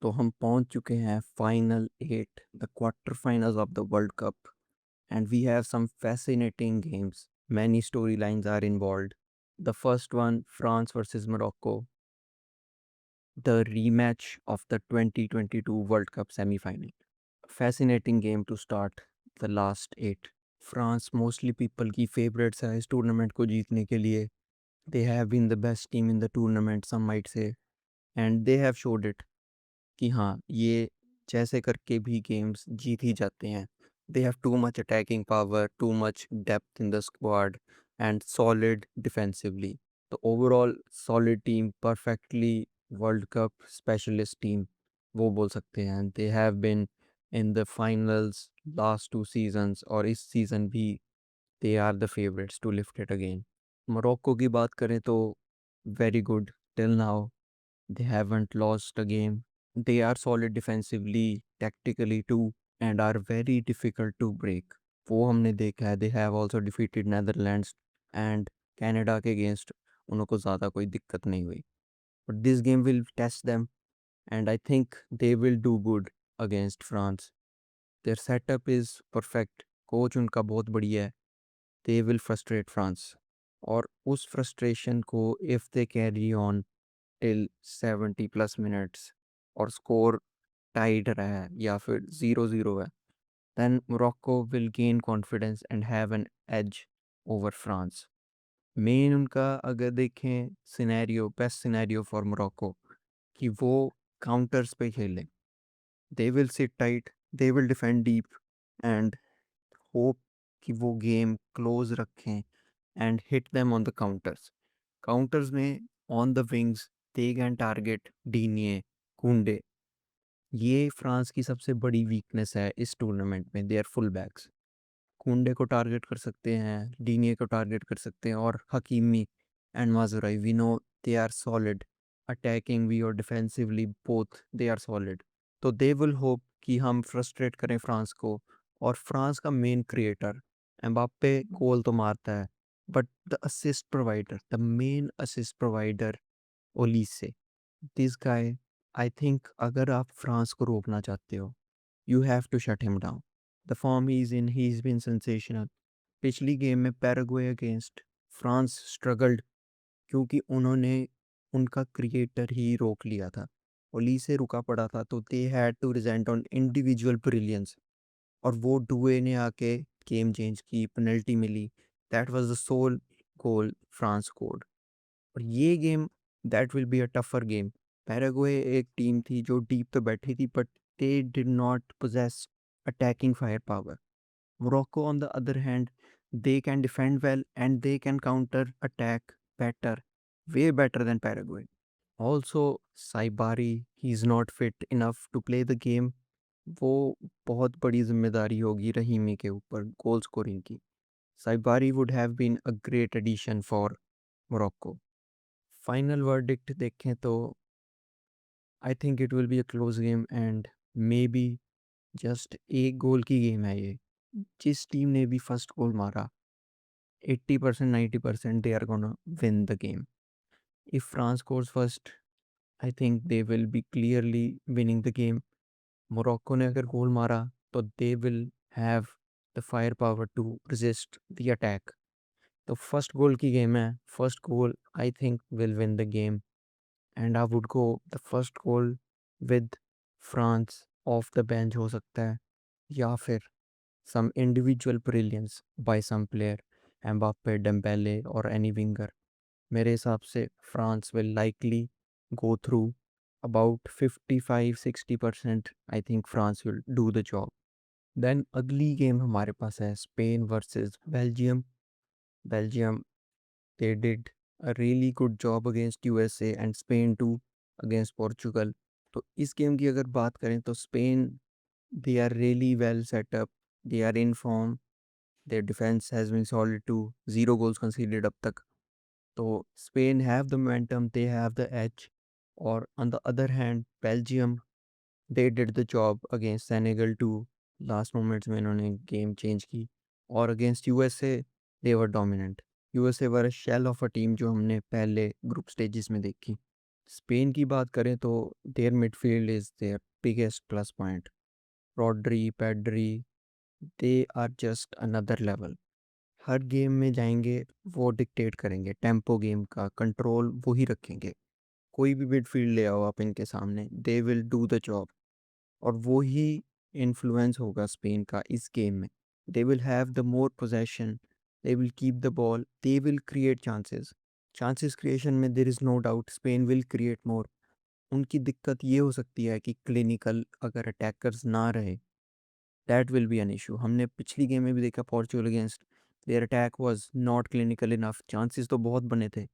तो हम पहुंच चुके हैं final 8 the quarter finals of the world cup and we have some fascinating games. Many storylines are involved. The first one, France versus Morocco, the rematch of the 2022 World Cup semi-final. Fascinating game to start the last 8. France mostly people की favorites है इस tournament को जीतने के लिए. They have been the best team in the tournament, some might say, and they have showed it कि हाँ ये जैसे करके भी गेम्स जीत ही जाते हैं. They have too much attacking power, too much depth in the squad, and solid defensively. The overall solid team, perfectly World Cup specialist team, वो बोल सकते हैं. They have been in the finals last 2 seasons और इस season भी they are the favorites to lift it again. Morocco की बात करें तो very good till now. They haven't lost a game. They are solid defensively, tactically too, and are very difficult to break. वो हमने देखा है. They have also defeated Netherlands and Canada के against उनको ज़्यादा कोई दिक्कत नहीं हुई. But this game will test them, and I think they will do good against France. Their setup is perfect. Coach उनका बहुत बढ़िया है. They will frustrate France. और उस frustration को if they carry on till 70 plus minutes और score Tide रहा है या फिर 0-0 है, then Morocco will gain confidence and have an edge over France. Main उनका अगर देखें scenario, best scenario for Morocco कि वो काउंटर्स पे खेलें. They will sit tight, they will defend deep and hope कि वो गेम क्लोज रखें and hit them on the counters. Counters में on the wings they can target Digne, Kounde. ये France की सबसे बड़ी वीकनेस है इस टूर्नामेंट में. They are full backs. Kounde को टारगेट कर सकते हैं, डीनिए को टारगेट कर सकते हैं और Hakimi and Mazraoui. We know they are solid attacking वी और defensively both they are solid. तो दे विल होप कि हम फ्रस्ट्रेट करें फ्रांस को. और फ्रांस का मेन क्रिएटर एम्बाप्पे गोल तो मारता है, but the assist provider, the main assist provider Olise, this guy, I think अगर आप फ्रांस को रोकना चाहते हो, you have to shut him down. The form he is in, he is been sensational. पिछली गेम में पैराग्वे अगेंस्ट फ्रांस स्ट्रगल्ड क्योंकि उन्होंने उनका क्रिएटर ही रोक लिया था. ओली से रुका पड़ा था तो they had to regent on individual brilliance. और वो डुए ने आके गेम चेंज की, पेनल्टी मिली. That was the sole goal France scored. और ये game, that will be a tougher game. Paraguay एक टीम थी जो डीप तो बैठी थी, but they did not possess attacking fire power. Morocco, on the other hand, they can defend well and they can counter attack better, way better than Paraguay. Also, Saibari, he's not fit enough to play the game. वो बहुत बड़ी जिम्मेदारी होगी रहीमी के ऊपर goal scoring की. Saibari would have been a great addition for Morocco. Final verdict देखें तो I think it will be a close game and maybe just एक गोल की गेम है ये. जिस टीम ने भी फर्स्ट गोल मारा, 80% 90% they are gonna win the game. If France scores first, I think they will be clearly winning the game. Morocco ने अगर गोल मारा तो they will have the firepower to resist the attack. तो first goal की game है. First goal I think will win the game, and I would go the first goal with France off the bench हो सकता है, या फिर some individual brilliance by some player, Mbappe, Dembele or any winger. मेरे हिसाब से France will likely go through about 55-60%. I think France will do the job. Then अगली game हमारे पास है Spain versus Belgium. Belgium, they did a really good job against USA and Spain too against Portugal. तो इस game की अगर बात करें तो Spain, they are really well set up, they are in form. Their defense has been solid too. 0 goals conceded अब तक. तो Spain have the momentum, they have the edge. और on the other hand, Belgium, they did the job against Senegal too. Last moments में इन्होंने game change की. और against USA, they were dominant. USA were a shell of a team जो हमने पहले group stages में देखी. स्पेन की बात करें तो their midfield is their biggest plus point. Rodri, Pedri, they are just another level. हर गेम में जाएंगे, वो डिक्टेट करेंगे टेम्पो, गेम का कंट्रोल वो ही रखेंगे। कोई भी मिडफील्ड ले आओ आप इनके सामने, दे विल डू द जॉब। और वो ही इन्फ्लुएंस होगा स्पेन का इस गेम में। They will have the more possession, they will keep the ball, they will create chances. Chances creation में there is no doubt Spain will create more. उनकी दिक्कत ये हो सकती है कि क्लिनिकल अगर अटैकर्स ना रहे, that will be an issue. हमने पिछली गेम में भी देखा Portugal against, their attack was not clinical enough. Chances तो बहुत बने थे,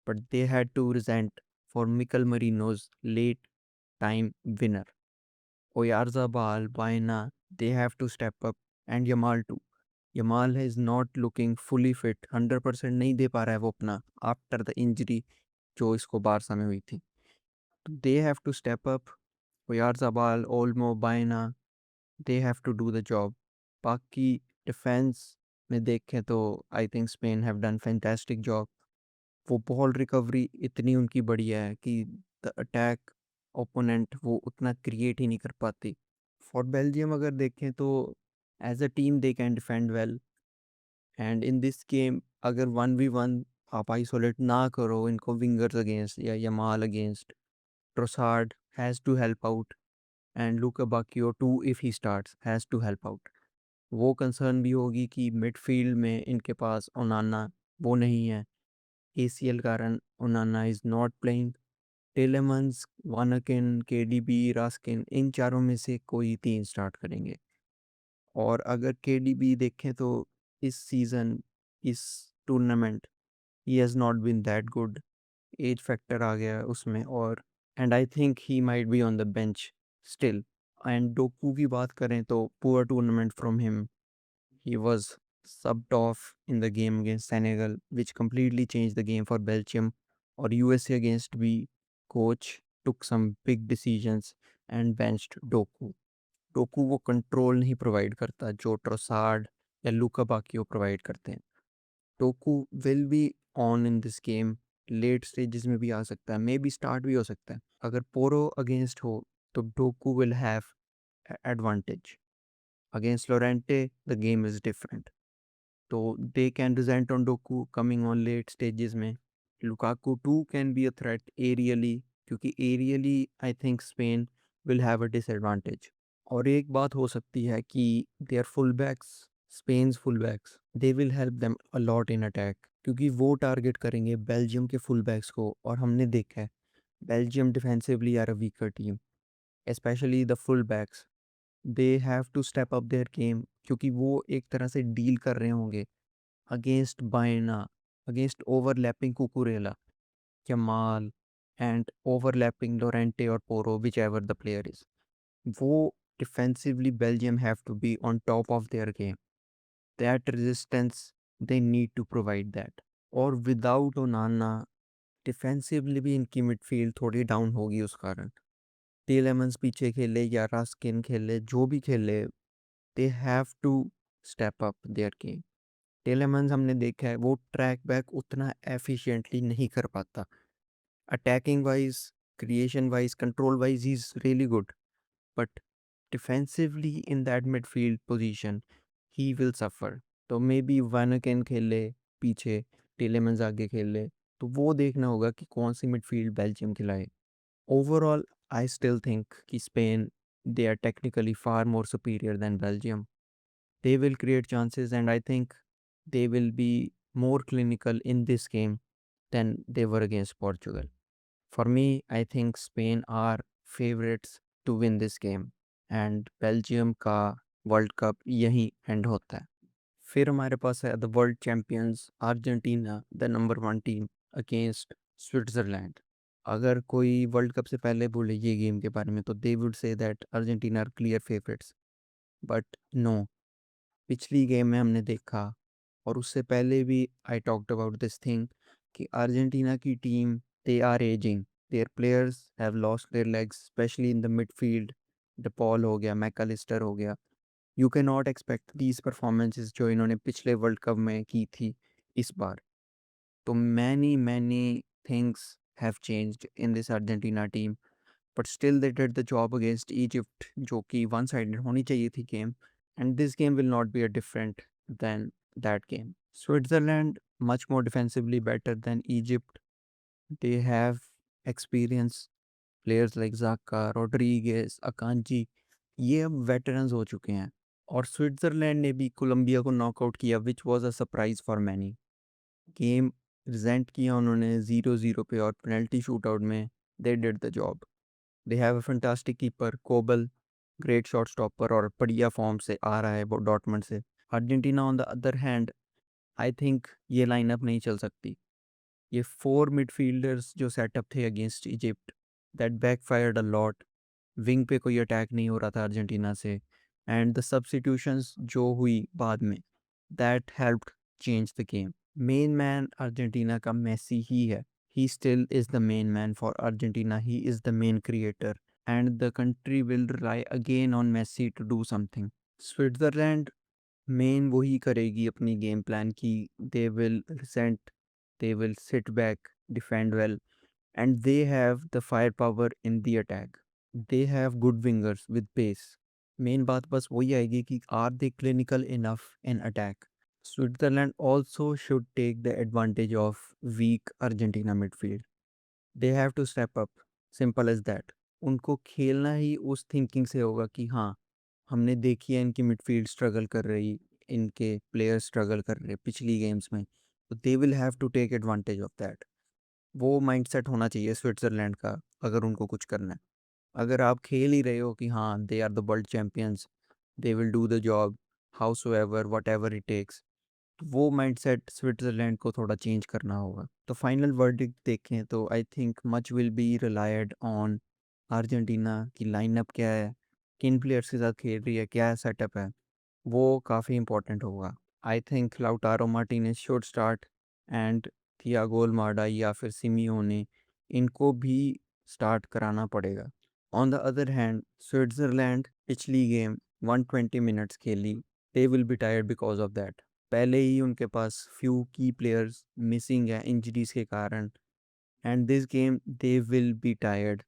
but they had to regent for Mikel Merino's late time winner. Oyarzabal, Baena, they have to step up, and Yamal too. Yamal is not looking fully fit, 100% नहीं दे पा रहा है वो अपना आफ्टर द इंजरी जो इसको बारसा में हुई थी। They have to step up. Oyarzabal, Olmo, Baena, they have to do the job. बाकी डिफेंस में देखें तो I think Spain have done fantastic job. वो बॉल रिकवरी इतनी उनकी बढ़िया है कि द अटैक ओपोनेंट वो उतना क्रिएट ही नहीं कर पाती। फॉर बेल्जियम अगर देखें तो as a team they can defend well, and in this game अगर 1v1 आप आइसोलेट ना करो इनको विंगर्स अगेंस्ट या Yamal against, Trossard has to help out, and Lukebakio too if he starts has to help out. वो concern भी होगी कि मिडफील्ड में इनके पास ओनाना वो नहीं है, ACL कारण Onana is not playing. Tielemans, Vanaken, KDB, Raskin, इन चारों में से कोई तीन स्टार्ट करेंगे। और अगर केडीबी देखें तो इस सीज़न, इस tournament, he has not been that good. Age factor आ गया है उसमें, और and I think he might be on the bench still. And Doku की बात करें तो poor tournament from him. He was subbed off in the game against Senegal, which completely changed the game for Belgium. Or USA against B, coach took some big decisions and benched Doku. Doku वो control नहीं provide करता जो Trossard या Lukebakio provide करते हैं। Doku will be on in this game, late stages में भी आ सकता है, मे बी स्टार्ट भी हो सकता है। अगर पोरो अगेंस्ट हो तो Doku will have advantage. Against Llorente the game is different, तो they can regent on Doku coming on late stages में। Lukaku too can be a threat aerially, क्योंकि aerially I think Spain will have a disadvantage. और एक बात हो सकती है कि their full backs, Spain's full backs, they will help them a lot in attack, क्योंकि वो टारगेट करेंगे बेल्जियम के फुल बैक्स को। और हमने देखा है Belgium defensively are a weaker team, specially the full backs. They have to step up their game, क्योंकि वो एक तरह से डील कर रहे होंगे against Baena, against overlapping Cucurella, Jamal, and overlapping Lorente or Poro, whichever the player is. वो defensively Belgium have to be on top of their game. That resistance, they need to provide that. और without Onana, defensively भी इनकी midfield थोड़ी down होगी उस कारण। टीलेमंस पीछे खेले या रास्किन खेले, जो भी खेले, they have to step up their game. Tielemans हमने देखा है वो ट्रैक बैक उतना एफिशिएंटली नहीं कर पाता। Attacking wise, creation wise, control wise he is really good, but defensively in that midfield position he will suffer. तो मे बी वानकेन खेले पीछे, टेलेमंस आगे खेले, तो वो देखना होगा कि कौन सी मिडफील्ड बेल्जियम खिलाए। ओवरऑल आई स्टिल थिंक कि Spain, they are technically far more superior than Belgium. They will create chances, and I think they will be more clinical in this game than they were against Portugal. For me, I think Spain are favorites to win this game, and Belgium का world cup यहीं and होता है। फिर हमारे पास है the world champions Argentina, the number one team against Switzerland. अगर कोई world cup से पहले बोले ये गेम के बारे में तो they would say that Argentina are clear favourites, but no. पिछली गेम में हमने देखा, और उससे पहले भी I talked about this thing, कि अर्जेंटीना की team, they are ageing, their players have lost their legs, specially in the midfield. De Paul हो गया, मैकालिस्टर हो गया। You can not expect these performances जो इन्होंने पिछले वर्ल्ड कप में की थी इस बार। तो many many things have changed in this Argentina team, but still they did the job against Egypt, जो कि one sided होनी चाहिए थी game, and this game will not be a different than that game. Switzerland much more defensively better than Egypt. They have experience players like Zaka, Rodriguez, Akanji, ये अब veterans हो चुके हैं। और स्विट्ज़रलैंड ने भी कोलंबिया को नॉकआउट किया, which was a surprise for many. Game present किया उन्होंने 0-0 पे, और पेनल्टी शूटआउट में they did the job. They have a fantastic keeper Kobel, great shot stopper, और बढ़िया फॉर्म से आ रहा है वो डॉर्टमंड से। Argentina on the other hand, I think ये लाइनअप नहीं चल सकती। ये 4 मिडफील्डर्स जो सेटअप थे against Egypt, that backfired a lot. Wing पे कोई अटैक नहीं हो रहा था अर्जेंटीना से, एंड द सब्स्टिट्यूशंस जो हुई बाद में, that helped change the game. Main man Argentina का मेसी ही है। He still is the main man for Argentina, he is the main creator, and the country will rely again on Messi to do something. Switzerland मेन वही करेगी अपनी game plan की, they will resent, they will sit back, defend well, and they have the firepower in the attack. They have good wingers with pace. Main बात बस वही आएगी कि are they clinical enough in attack? Switzerland also should take the advantage of weak Argentina midfield. They have to step up. Simple as that. उनको खेलना ही उस thinking से होगा कि हाँ, हमने देखी है इनकी मिडफील्ड स्ट्रगल कर रही, इनके प्लेयर्स स्ट्रगल कर रहे पिछली गेम्स में, तो they will have to take advantage of that. वो माइंडसेट होना चाहिए स्विट्ज़रलैंड का अगर उनको कुछ करना है। अगर आप खेल ही रहे हो कि हाँ they are the world champions, they will do the job howsoever whatever it takes, तो वो माइंडसेट स्विट्ज़रलैंड को थोड़ा चेंज करना होगा। तो फाइनल वर्डिक्ट देखें तो I think much will be relied on Argentina की लाइनअप क्या है, किन प्लेयर्स के साथ खेल रही है, क्या सेटअप है, वो काफ़ी इंपॉर्टेंट होगा। I think Lautaro Martinez should start, and Thiago Alameda या फिर सिमियोने, इनको भी स्टार्ट कराना पड़ेगा। On the other hand Switzerland पिछली गेम 120 मिनट्स खेली, they will be tired because of that. पहले ही उनके पास फ्यू की प्लेयर्स मिसिंग है इंजरीज के कारण, and this game they will be tired.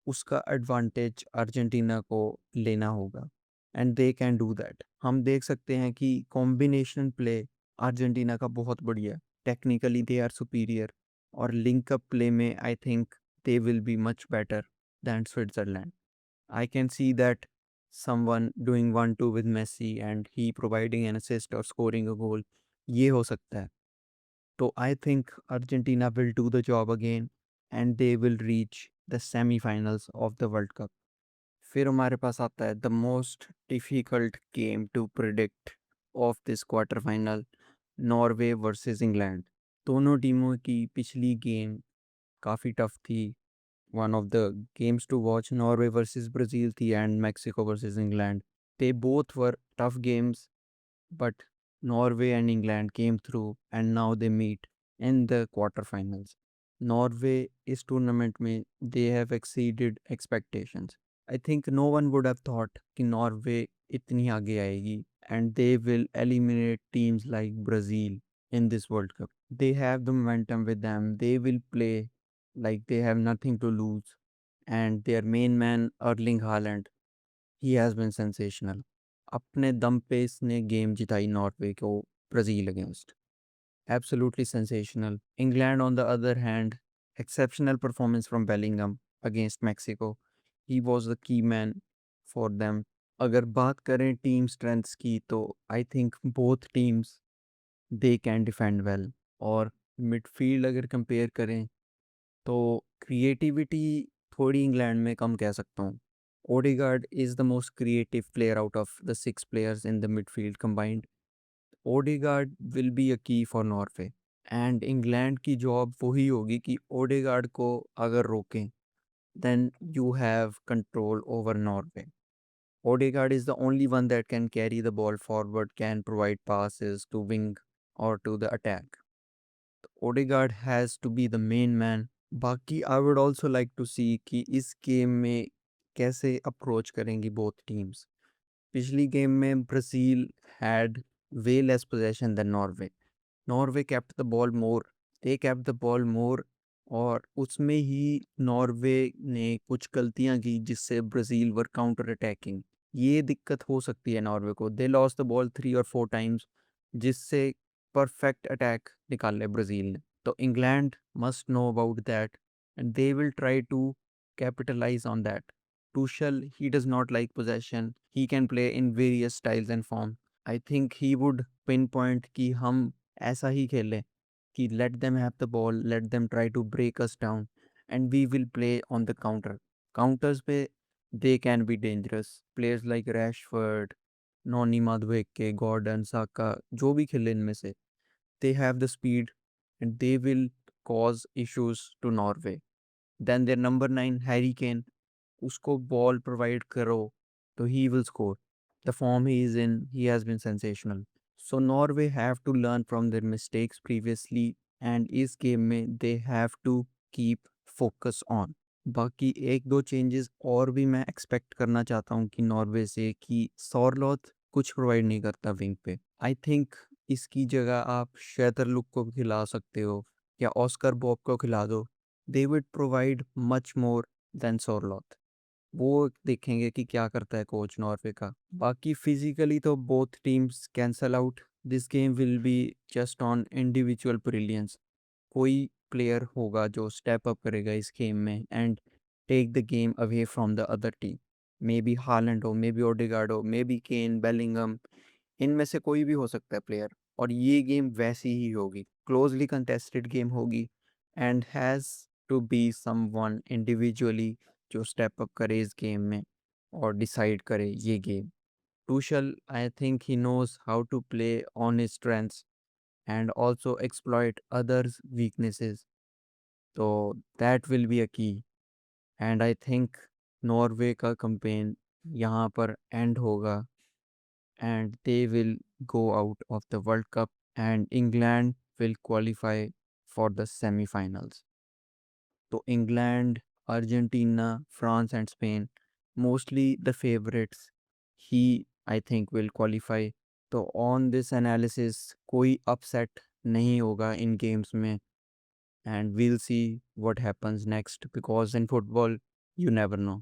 उसका एडवांटेज अर्जेंटीना को लेना होगा, and they can do that. हम देख सकते हैं कि कॉम्बिनेशन प्ले अर्जेंटीना का बहुत बढ़िया है, टेक्निकली दे आर सुपीरियर, और लिंक अप प्ले में I think they will be much better than Switzerland. I can see that someone doing 1-2 with Messi and he providing an assist or scoring a goal, ये हो सकता है। तो I think Argentina will do the job again, and they will reach the semifinals of the world cup. फिर हमारे पास आता है the most difficult game to predict of this quarter final, Norway versus England. दोनों टीमों की पिछली game काफ़ी tough थी। One of the games to watch Norway versus Brazil थी, and Mexico versus England. They both were tough games, but Norway and England came through and now they meet in the quarterfinals. Norway इस tournament में they have exceeded expectations. I think no one would have thought कि Norway इतनी आगे आएगी, and they will eliminate teams like Brazil in this World Cup. They have the momentum with them. They will play like they have nothing to lose, and their main man Erling Haaland, he has been sensational. अपने दम पे इसने game जिताई Norway को Brazil against, absolutely sensational. England on the other hand, exceptional performance from Bellingham against Mexico, he was the key man for them. अगर बात करें team strengths की, तो I think both teams they can defend well. और midfield अगर compare करें तो creativity थोड़ी इंग्लैंड में कम कह सकता हूँ। Odegaard is the most creative player out of the 6 players in the midfield combined. Odegaard will be a key for Norway, and England की जॉब वही होगी कि ओडेगार्ड को अगर रोकें, then you have control over Norway. Odegaard is the only one that can carry the ball forward, can provide passes to wing or to the attack. Odegaard has to be the main man. बाकी I would also like to see कि इस game में कैसे approach करेंगी both teams. पिछली game में Brazil had way less possession than Norway. Norway kept the ball more, they kept the ball more और उसमें ही नॉर्वे ने कुछ गलतियां की जिससे ब्राज़ील वर काउंटर अटैकिंग। ये दिक्कत हो सकती है नॉर्वे को। दे लॉस्ट द बॉल 3 और 4 टाइम्स जिससे परफेक्ट अटैक निकाले ब्राज़ील ने। तो England must know about that and they will try to capitalize on that. Tuchel, he does not like possession. He can play in various styles and form. I think he would pinpoint कि हम ऐसा ही खेलें कि let them have the ball, let them try to break us down and we will play on the counter. Counters पे they can be dangerous. Players like Rashford, Noni Madueke, Gordon, Saka, जो भी खेले इनमें से, they have the speed and they will cause issues to Norway. Then their number 9 Harry Kane, उसको ball provide करो तो he will score. The form he is in, he has been sensational. So Norway have to learn from their mistakes previously and इस game में they have to keep focus on. बाकी एक दो changes और भी मैं एक्सपेक्ट करना चाहता हूँ कि नॉर्वे से, कि सॉरलॉथ कुछ प्रोवाइड नहीं करता विंग पे। आई थिंक इसकी जगह आप शेतरलुक को खिला सकते हो या ऑस्कर बॉब को खिला दो। दे विड प्रोवाइड मच मोर देन सॉरलॉथ। वो देखेंगे कि क्या करता है कोच नॉर्वे का। बाकी फिजिकली तो both teams cancel out. This game will be just on individual brilliance. कोई प्लेयर होगा जो स्टेप अप करेगा इस गेम में and take the game away from the other team. Maybe Haaland हो, मे बी ओडेगार्ड हो, may be cane, Bellingham, इनमें से कोई भी हो सकता है प्लेयर। और ये गेम वैसी ही होगी, क्लोजली कंटेस्टेड गेम होगी and has to be someone individually जो स्टेप अप करे इस गेम में और डिसाइड करे ये game. Tuchel, I think he knows how to play on his strengths and also exploit others' weaknesses. So that will be a key. And I think Norway का campaign यहाँ पर end होगा and they will go out of the World Cup and England will qualify for the semi-finals. So England, Argentina, France and Spain, mostly the favorites, he I think will qualify. तो on this analysis कोई upset नहीं होगा इन games में and we'll see what happens next because in football you never know.